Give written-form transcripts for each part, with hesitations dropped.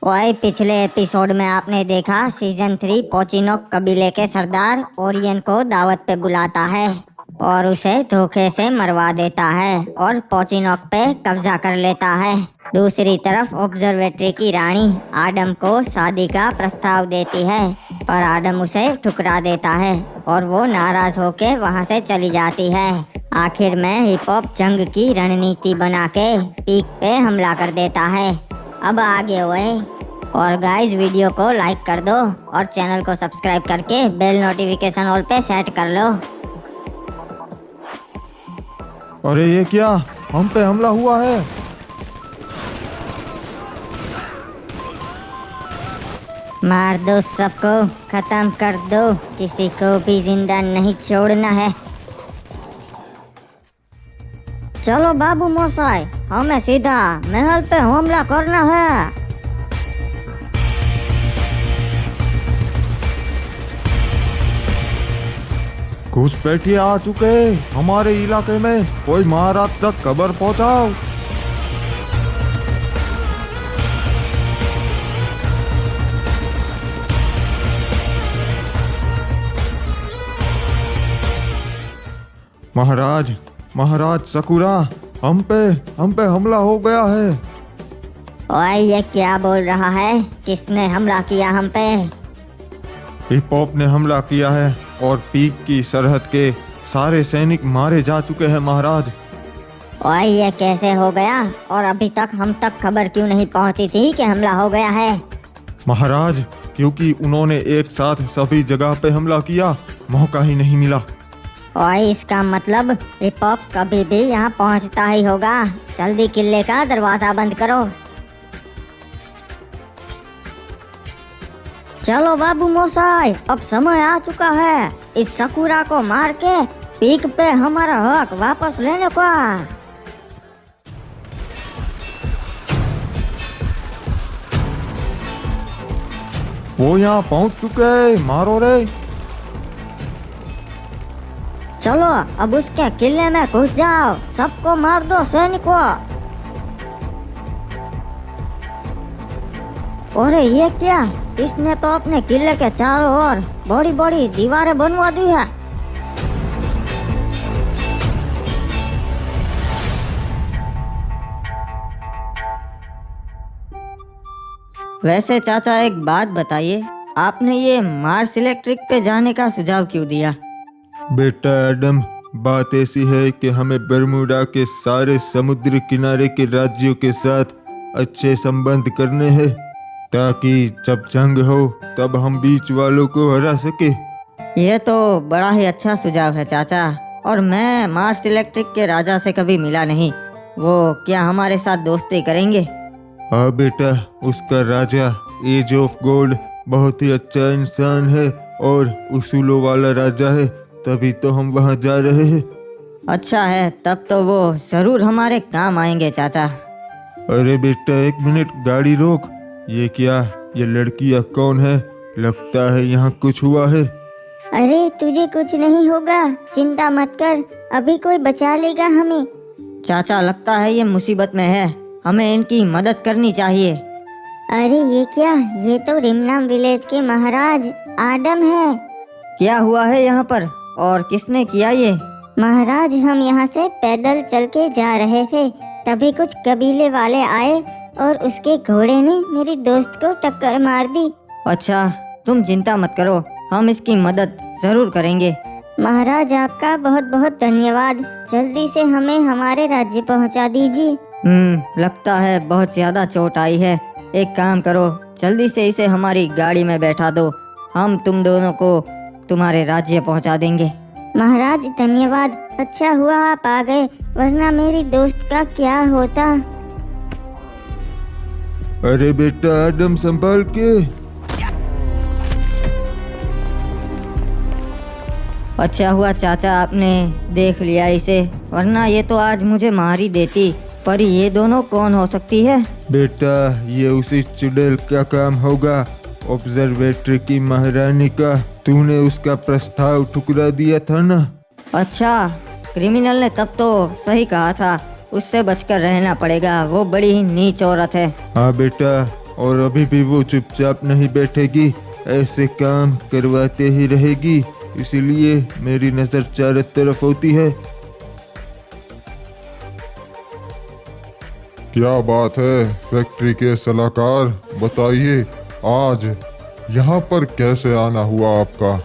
वही पिछले एपिसोड में आपने देखा सीजन 3 पोचिनोक कबीले के सरदार ओरियन को दावत पे बुलाता है और उसे धोखे से मरवा देता है और पोचिनोक पे कब्जा कर लेता है। दूसरी तरफ ऑब्जर्वेटरी की रानी आडम को शादी का प्रस्ताव देती है पर आडम उसे ठुकरा देता है और वो नाराज होके वहाँ से चली जाती है। आखिर में हिप हॉप जंग की रणनीति बना के पीक पे हमला कर देता है। अब आगे हुए और गाइस वीडियो को लाइक कर दो और चैनल को सब्सक्राइब करके बेल नोटिफिकेशन ऑल पे सेट कर लो। अरे ये क्या, हम पे हमला हुआ है। मार दो सबको, खत्म कर दो, किसी को भी जिंदा नहीं छोड़ना है। चलो बाबू मोसाई, हमें सीधा महल पे हमला करना है। घुसपैठिए आ चुके हमारे इलाके में, कोई महाराज तक खबर पहुंचाओ। महाराज सकुरा, हम पे हमला हो गया है। ओए ये क्या बोल रहा है? किसने हमला किया हम पे? हिप हॉप ने हमला किया है और पीक की सरहद के सारे सैनिक मारे जा चुके हैं महाराज। ओए ये कैसे हो गया और अभी तक हम तक खबर क्यों नहीं पहुंची थी कि हमला हो गया है? महाराज, क्योंकि उन्होंने एक साथ सभी जगह पे हमला किया, मौका ही नहीं मिला। ओए इसका मतलब हिप हॉप कभी भी यहाँ पहुँचता ही होगा। जल्दी किले का दरवाजा बंद करो। चलो बाबू मोसाई, अब समय आ चुका है इस सकुरा को मार के पीक पे हमारा हक वापस लेने का। वो यहाँ पहुँच चुके, मारो रे। चलो अब उसके किले में घुस जाओ, सबको मार दो सैनिकों। अरे ये क्या, इसने तो अपने किले के चारों ओर बड़ी बड़ी दीवारें बनवा दी है। वैसे चाचा एक बात बताइए, आपने ये मार्स इलेक्ट्रिक पे जाने का सुझाव क्यों दिया? बेटा एडम, बात ऐसी है कि हमें बरमूडा के सारे समुद्र किनारे के राज्यों के साथ अच्छे संबंध करने हैं ताकि जब जंग हो तब हम बीच वालों को हरा सके। ये तो बड़ा ही अच्छा सुझाव है चाचा, और मैं मार्स इलेक्ट्रिक के राजा से कभी मिला नहीं। वो क्या हमारे साथ दोस्ती करेंगे? हाँ बेटा, उसका राजा एज ऑफ गोल्ड बहुत ही अच्छा इंसान है और उसूलों वाला राजा है, तभी तो हम वहाँ जा रहे हैं। अच्छा है, तब तो वो जरूर हमारे काम आएंगे चाचा। अरे बेटा एक मिनट, गाड़ी रोक। ये क्या, ये लड़कियाँ कौन है? लगता है यहाँ कुछ हुआ है। अरे तुझे कुछ नहीं होगा, चिंता मत कर, अभी कोई बचा लेगा हमें। चाचा लगता है ये मुसीबत में है, हमें इनकी मदद करनी चाहिए। अरे ये क्या, ये तो रिमनाम विलेज के महाराज आडम है। क्या हुआ है यहाँ पर और किसने किया ये? महाराज, हम यहाँ से पैदल चल के जा रहे थे, तभी कुछ कबीले वाले आए और उसके घोड़े ने मेरी दोस्त को टक्कर मार दी। अच्छा, तुम चिंता मत करो, हम इसकी मदद जरूर करेंगे। महाराज आपका बहुत बहुत धन्यवाद, जल्दी से हमें हमारे राज्य पहुँचा दीजिए। लगता है बहुत ज्यादा चोट आई है। एक काम करो, जल्दी से इसे हमारी गाड़ी में बैठा दो, हम तुम दोनों को तुम्हारे राज्य पहुंचा देंगे। महाराज धन्यवाद, अच्छा हुआ आप आ गए, वरना मेरी दोस्त का क्या होता। अरे बेटा एडम, संभाल के। अच्छा हुआ चाचा आपने देख लिया इसे, वरना ये तो आज मुझे मार ही देती। पर ये दोनों कौन हो सकती है? बेटा ये उसी चुड़ैल का काम होगा, ऑब्जर्वेटरी की महारानी का। तूने उसका प्रस्ताव ठुकरा दिया था ना। अच्छा, क्रिमिनल ने तब तो सही कहा था, उससे बचकर रहना पड़ेगा, वो बड़ी ही नीच औरत है। हाँ बेटा, और अभी भी वो चुपचाप नहीं बैठेगी, ऐसे काम करवाते ही रहेगी। इसीलिए मेरी नज़र चारों तरफ होती है। क्या बात है फैक्ट्री के सलाहकार, बताइए आज यहाँ पर कैसे आना हुआ आपका?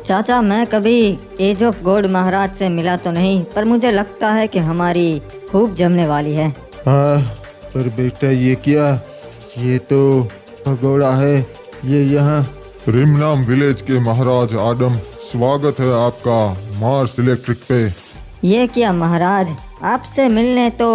चाचा, मैं कभी एज ऑफ गॉड महाराज से मिला तो नहीं, पर मुझे लगता है कि हमारी खूब जमने वाली है। हाँ, पर बेटा ये क्या? ये तो भगोड़ा है। ये यहाँ रिमनाम विलेज के महाराज आडम, स्वागत है आपका मार्स इलेक्ट्रिक पे। ये क्या महाराज, आपसे मिलने तो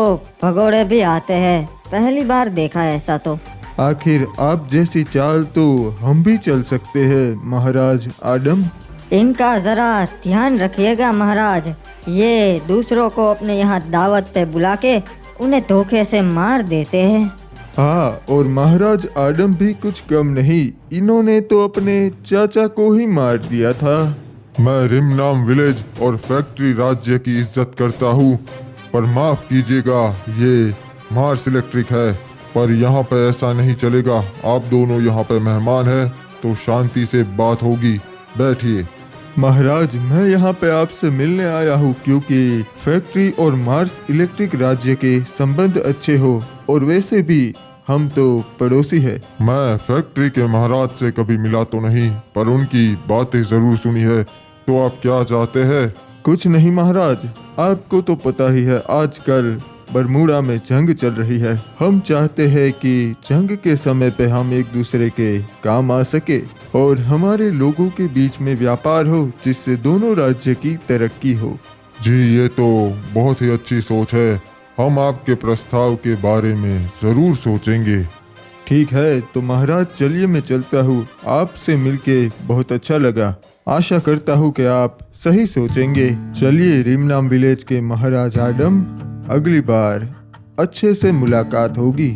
भगोड़े भी आते हैं, पहली बार देखा है ऐसा तो। आखिर आप जैसी चाल तो हम भी चल सकते हैं महाराज आडम। इनका जरा ध्यान रखिएगा महाराज, ये दूसरों को अपने यहाँ दावत पे बुला के उन्हें धोखे से मार देते हैं। हाँ, और महाराज आडम भी कुछ कम नहीं, इन्होंने तो अपने चाचा को ही मार दिया था। मैं रिमनाम विलेज और फैक्ट्री राज्य की इज्जत करता हूँ, पर माफ कीजिएगा ये मार्स इलेक्ट्रिक है, पर यहाँ पे ऐसा नहीं चलेगा। आप दोनों यहाँ पे मेहमान हैं तो शांति से बात होगी, बैठिए। महाराज, मैं यहाँ पे आपसे मिलने आया हूँ क्योंकि फैक्ट्री और मार्स इलेक्ट्रिक राज्य के संबंध अच्छे हो, और वैसे भी हम तो पड़ोसी है। मैं फैक्ट्री के महाराज से कभी मिला तो नहीं, पर उनकी बातें जरूर सुनी है। तो आप क्या चाहते हैं? कुछ नहीं महाराज, आपको तो पता ही है आजकल बरमूडा में जंग चल रही है। हम चाहते हैं कि जंग के समय पे हम एक दूसरे के काम आ सके और हमारे लोगों के बीच में व्यापार हो, जिससे दोनों राज्य की तरक्की हो। जी, ये तो बहुत ही अच्छी सोच है। हम आपके प्रस्ताव के बारे में जरूर सोचेंगे। ठीक है, तो महाराज चलिए मैं चलता हूँ। आपसे मिलके बहुत अच्छा लगा। आशा करता हूँ कि आप सही सोचेंगे। चलिए रिमनाम विलेज के महाराज आडम, अगली बार अच्छे से मुलाकात होगी।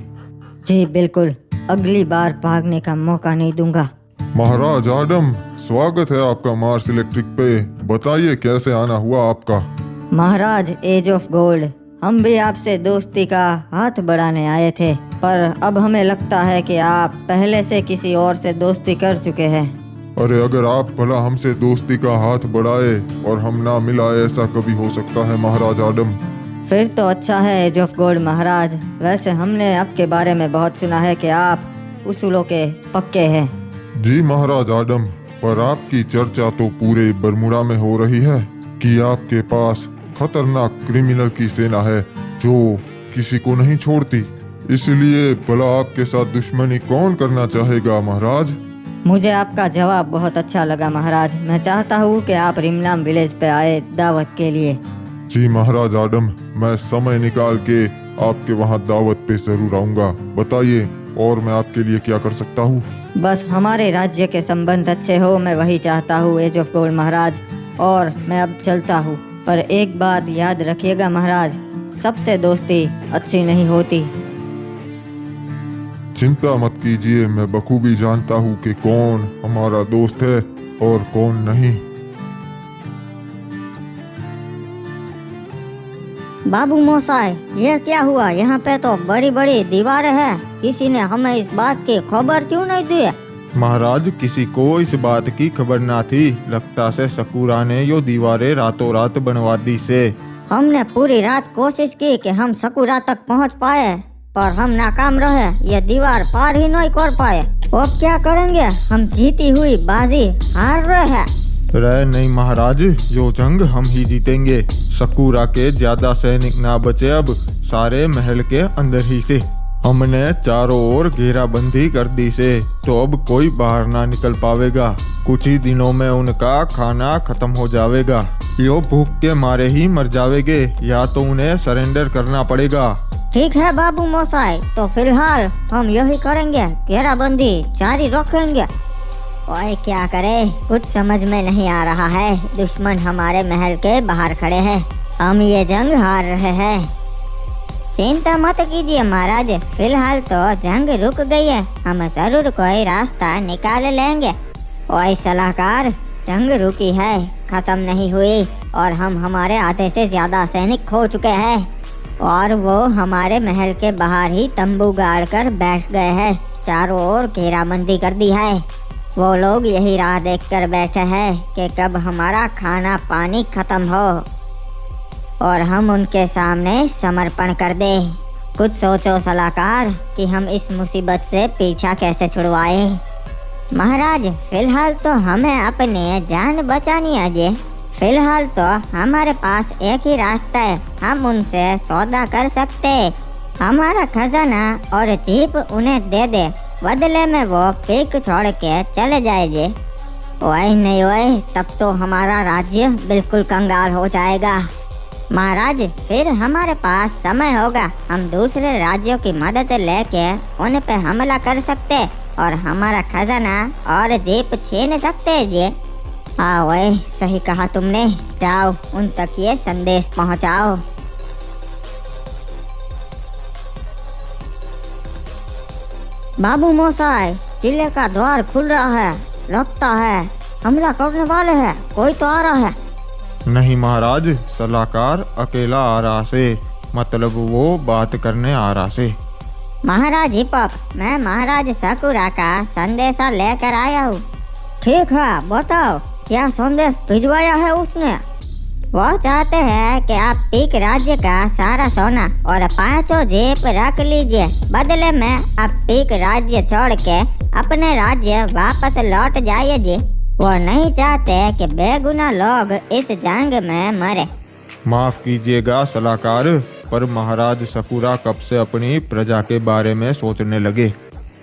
जी बिल्कुल, अगली बार भागने का मौका नहीं दूंगा। महाराज आडम, स्वागत है आपका मार्स इलेक्ट्रिक पे। बताइए कैसे आना हुआ आपका? महाराज एज ऑफ गोल्ड, हम भी आपसे दोस्ती का हाथ बढ़ाने आए थे, पर अब हमें लगता है कि आप पहले से किसी और से दोस्ती कर चुके हैं। अरे अगर आप भला हमसे दोस्ती का हाथ बढ़ाए और हम ना मिलाए, ऐसा कभी हो सकता है महाराज आडम? फिर तो अच्छा है एज ऑफ गोल्ड महाराज। वैसे हमने आपके बारे में बहुत सुना है कि आप उसूलों के पक्के हैं। जी महाराज आडम, पर आपकी चर्चा तो पूरे बरमूडा में हो रही है कि आपके पास खतरनाक क्रिमिनल की सेना है जो किसी को नहीं छोड़ती। इसलिए भला आपके साथ दुश्मनी कौन करना चाहेगा महाराज? मुझे आपका जवाब बहुत अच्छा लगा महाराज। मैं चाहता हूँ कि आप रिमनाम विलेज पे आए दावत के लिए। जी महाराज आडम, मैं समय निकाल के आपके वहाँ दावत पे जरूर आऊँगा। बताइए और मैं आपके लिए क्या कर सकता हूँ? बस हमारे राज्य के संबंध अच्छे हो, मैं वही चाहता हूँ एज ऑफ गोल्ड महाराज। और मैं अब चलता हूँ, पर एक बात याद रखिएगा महाराज, सबसे दोस्ती अच्छी नहीं होती। चिंता मत कीजिए, मैं बखूबी जानता हूँ कि कौन हमारा दोस्त है और कौन नहीं। बाबू मोसाई, ये क्या हुआ? यहाँ पे तो बड़ी बड़ी दीवारें हैं, किसी ने हमें इस बात की खबर क्यों नहीं दी? महाराज, किसी को इस बात की खबर ना थी। लगता से सकूरा ने यो दीवारें रातों रात बनवा दी से। हमने पूरी रात कोशिश की कि हम सकूरा तक पहुँच पाए, पर हम नाकाम रहे। ये दीवार पार ही नहीं कर पाए। अब क्या करेंगे? हम जीती हुई बाजी हार रहे हैं। रे नहीं महाराज, यो जंग हम ही जीतेंगे। सकूरा के ज्यादा सैनिक ना बचे अब, सारे महल के अंदर ही से। हमने चारों ओर घेराबंदी कर दी से, तो अब कोई बाहर ना निकल पावेगा। कुछ ही दिनों में उनका खाना खत्म हो जाएगा। यो भूख के मारे ही मर जावेंगे, या तो उन्हें सरेंडर करना पड़ेगा। ठीक है बाबू मोसाई, तो फिलहाल हम यही करेंगे, घेराबंदी जारी रखेंगे। ओए क्या करे, कुछ समझ में नहीं आ रहा है। दुश्मन हमारे महल के बाहर खड़े हैं, हम ये जंग हार रहे हैं। चिंता मत कीजिए महाराज, फिलहाल तो जंग रुक गई है, हम जरूर कोई रास्ता निकाल लेंगे। ओए सलाहकार, जंग रुकी है, खत्म नहीं हुई, और हम हमारे आधे से ज्यादा सैनिक खो चुके हैं, और वो हमारे महल के बाहर ही तंबू गाड़ कर बैठ गए हैं। चारों ओर घेराबंदी कर दी है। वो लोग यही राह देखकर बैठे हैं कि कब हमारा खाना पानी खत्म हो और हम उनके सामने समर्पण कर दे। कुछ सोचो सलाहकार कि हम इस मुसीबत से पीछा कैसे छुड़वाए। महाराज, फिलहाल तो हमें अपनी जान बचानी है जी। फिलहाल तो हमारे पास एक ही रास्ता है, हम उनसे सौदा कर सकते। हमारा खजाना और जीप उन्हें दे दे, बदले में वो पीक छोड़ के चले जाए जी। वही नहीं वही, तब तो हमारा राज्य बिल्कुल कंगाल हो जाएगा। महाराज, फिर हमारे पास समय होगा, हम दूसरे राज्यों की मदद लेके उन पे हमला कर सकते और हमारा खजाना और जीप छीन सकते जी। हाँ वही, सही कहा तुमने। जाओ उन तक ये संदेश पहुंचाओ। बाबू मोसाई, किले का द्वार खुल रहा है, लगता है हमला करने वाले हैं, कोई तो आ रहा है। नहीं महाराज, सलाहकार अकेला आ रहा से, मतलब वो बात करने आ रहा से। महाराज हिपॉप, मैं महाराज सकुरा का संदेशा लेकर आया हूँ। ठीक है, बताओ क्या संदेश भिजवाया है उसने? वो चाहते हैं कि आप पीक राज्य का सारा सोना और 5 जीप रख लीजिए, बदले में आप पीक राज्य छोड़ के अपने राज्य वापस लौट जाइए जी। वो नहीं चाहते कि बेगुनाह लोग इस जंग में मरे। माफ कीजिएगा सलाहकार, पर महाराज सकुरा कब से अपनी प्रजा के बारे में सोचने लगे।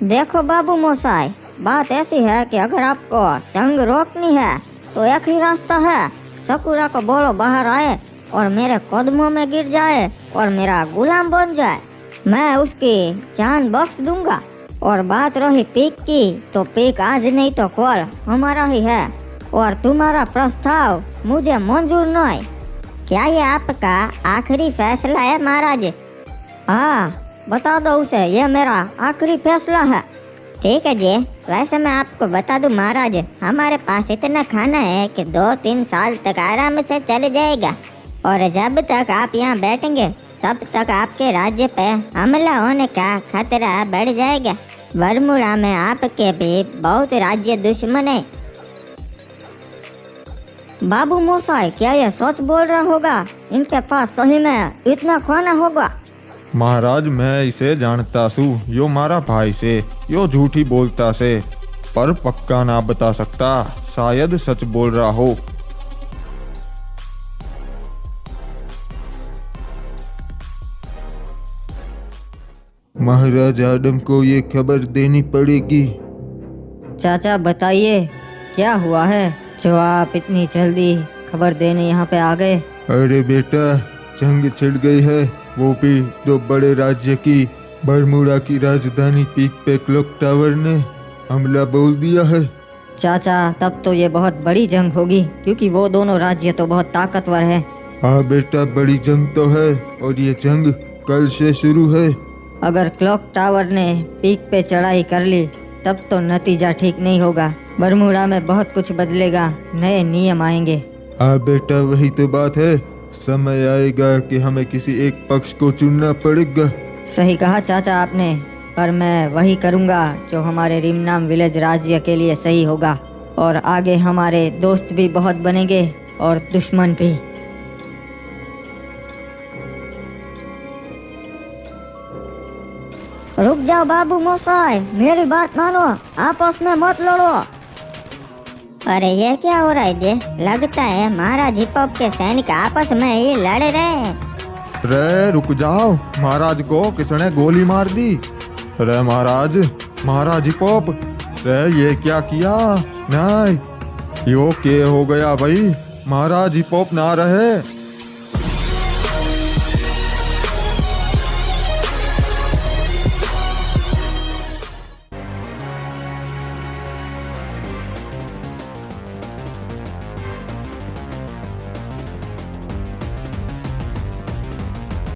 देखो बाबू मोसाई, बात ऐसी है कि अगर आपको जंग रोकनी है तो एक ही रास्ता है, सकुरा को बोलो बाहर आए और मेरे कदमों में गिर जाए और मेरा गुलाम बन जाए। मैं उसकी जान बख्श दूंगा। और बात रही पीक की, तो पीक आज नहीं तो कल हमारा ही है और तुम्हारा प्रस्ताव मुझे मंजूर नहीं। क्या ये आपका आखिरी फैसला है महाराज? हाँ, बता दो उसे, ये मेरा आखिरी फैसला है। ठीक है जी, वैसे मैं आपको बता दूं महाराज, हमारे पास इतना खाना है कि 2-3 साल तक आराम से चल जाएगा। और जब तक आप यहाँ बैठेंगे तब तक आपके राज्य पे हमला होने का खतरा बढ़ जाएगा। बरमूडा में आपके भी बहुत राज्य दुश्मन है। बाबू मोसाई, क्या ये सच बोल रहा होगा? इनके पास सही में इतना खाना होगा? महाराज, मैं इसे जानता सू, यो मारा भाई से, यो झूठी बोलता से, पर पक्का ना बता सकता, शायद सच बोल रहा हो। महाराज आदम को ये खबर देनी पड़ेगी। चाचा बताइए, क्या हुआ है जो आप इतनी जल्दी खबर देने यहाँ पे आ गए? अरे बेटा, जंग छिड़ गई है, वो भी 2 बड़े राज्य की। बरमूडा की राजधानी पीक पे क्लॉक टावर ने हमला बोल दिया है। चाचा, तब तो ये बहुत बड़ी जंग होगी, क्योंकि वो दोनों राज्य तो बहुत ताकतवर है। हाँ बेटा, बड़ी जंग तो है और ये जंग कल से शुरू है। अगर क्लॉक टावर ने पीक पे चढ़ाई कर ली तब तो नतीजा ठीक नहीं होगा। बरमूडा में बहुत कुछ बदलेगा, नए नियम आएंगे। हाँ बेटा, वही तो बात है, समय आएगा कि हमें किसी एक पक्ष को चुनना पड़ेगा। सही कहा चाचा आपने, पर मैं वही करूँगा जो हमारे रिमनाम विलेज राज्य के लिए सही होगा। और आगे हमारे दोस्त भी बहुत बनेंगे और दुश्मन भी। रुक जाओ बाबू मोसाई, मेरी बात मानो, आपस में मत लड़ो। अरे ये क्या हो रहा है जी? लगता है महाराज हिपॉप के सैनिक आपस में ही लड़ रहे हैं। रे रुक जाओ, महाराज को किसने गोली मार दी? रे महाराज हिपॉप, रे ये क्या किया? नहीं, यो क्या हो गया भाई? महाराज हिपॉप ना रहे।